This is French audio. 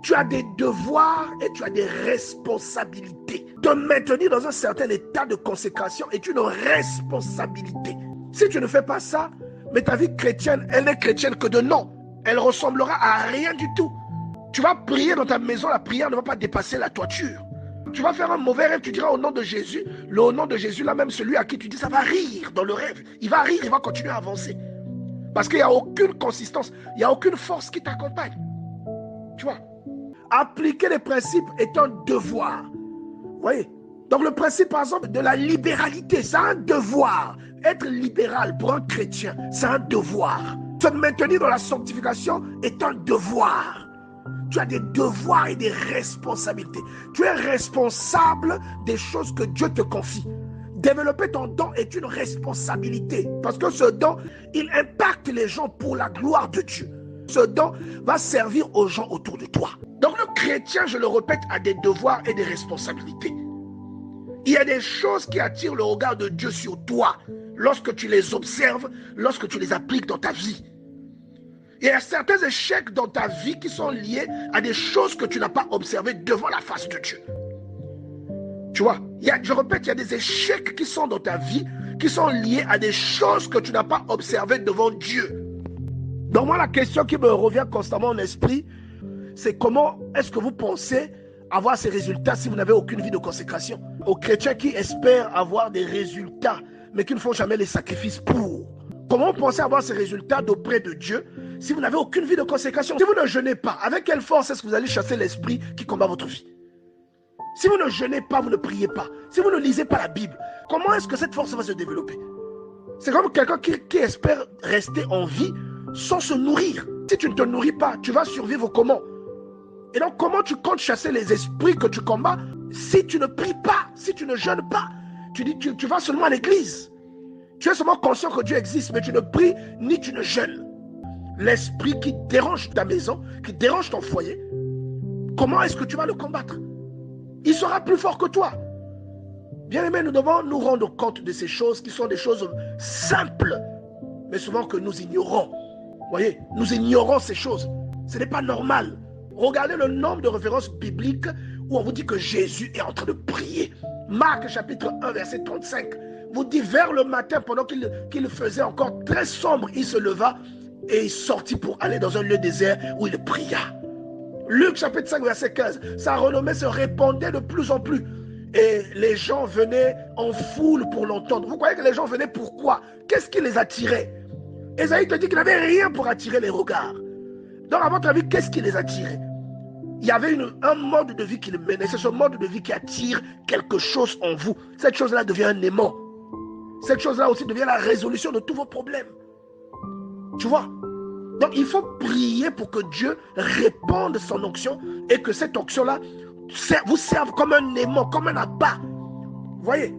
Tu as des devoirs et tu as des responsabilités. Te maintenir dans un certain état de consécration est une responsabilité. Si tu ne fais pas ça, mais ta vie chrétienne, elle n'est chrétienne que de nom. Elle ressemblera à rien du tout. Tu vas prier dans ta maison, la prière ne va pas dépasser la toiture. Tu vas faire un mauvais rêve, tu diras au nom de Jésus. Au nom de Jésus, là même celui à qui tu dis ça va rire dans le rêve. Il va rire, il va continuer à avancer. Parce qu'il n'y a aucune consistance, il n'y a aucune force qui t'accompagne. Tu vois, appliquer les principes est un devoir. Vous voyez? Donc le principe, par exemple, de la libéralité, c'est un devoir. Être libéral pour un chrétien, c'est un devoir. Se maintenir dans la sanctification est un devoir. Tu as des devoirs et des responsabilités. Tu es responsable des choses que Dieu te confie. Développer ton don est une responsabilité. Parce que ce don, il impacte les gens pour la gloire de Dieu. Ce don va servir aux gens autour de toi. Donc le chrétien, je le répète, a des devoirs et des responsabilités. Il y a des choses qui attirent le regard de Dieu sur toi lorsque tu les observes, lorsque tu les appliques dans ta vie. Il y a certains échecs dans ta vie qui sont liés à des choses que tu n'as pas observées devant la face de Dieu. Tu vois, je répète, il y a des échecs qui sont dans ta vie qui sont liés à des choses que tu n'as pas observées devant Dieu. Donc moi, la question qui me revient constamment en esprit, c'est comment est-ce que vous pensez avoir ces résultats si vous n'avez aucune vie de consécration? Aux chrétiens qui espèrent avoir des résultats, mais qui ne font jamais les sacrifices pour. Comment vous pensez avoir ces résultats d'auprès de Dieu si vous n'avez aucune vie de consécration? Si vous ne jeûnez pas, avec quelle force est-ce que vous allez chasser l'esprit qui combat votre vie? Si vous ne jeûnez pas, vous ne priez pas. Si vous ne lisez pas la Bible, comment est-ce que cette force va se développer? C'est comme quelqu'un qui espère rester en vie sans se nourrir. Si tu ne te nourris pas, tu vas survivre comment? Et donc, comment tu comptes chasser les esprits que tu combats si tu ne pries pas, si tu ne jeûnes pas? Tu vas seulement à l'église. Tu es seulement conscient que Dieu existe, mais tu ne pries ni tu ne jeûnes. L'esprit qui dérange ta maison, qui dérange ton foyer, comment est-ce que tu vas le combattre? Il sera plus fort que toi. Bien aimé, nous devons nous rendre compte de ces choses qui sont des choses simples, mais souvent que nous ignorons. Vous voyez, nous ignorons ces choses. Ce n'est pas normal. Regardez le nombre de références bibliques où on vous dit que Jésus est en train de prier. Marc chapitre 1, verset 35, vous dit vers le matin, pendant qu'il faisait encore très sombre, il se leva et il sortit pour aller dans un lieu désert où il pria. Luc chapitre 5, verset 15, sa renommée se répandait de plus en plus. Et les gens venaient en foule pour l'entendre. Vous croyez que les gens venaient pourquoi? Qu'est-ce qui les attirait? Ésaïe te dit qu'il n'avait rien pour attirer les regards. Donc à votre avis, qu'est-ce qui les attirait? Il y avait un mode de vie qui les menait. C'est ce mode de vie qui attire quelque chose en vous. Cette chose-là devient un aimant. Cette chose-là aussi devient la résolution de tous vos problèmes. Tu vois? Donc il faut prier pour que Dieu répande son onction et que cette onction-là vous serve comme un aimant, comme un appât. Vous voyez?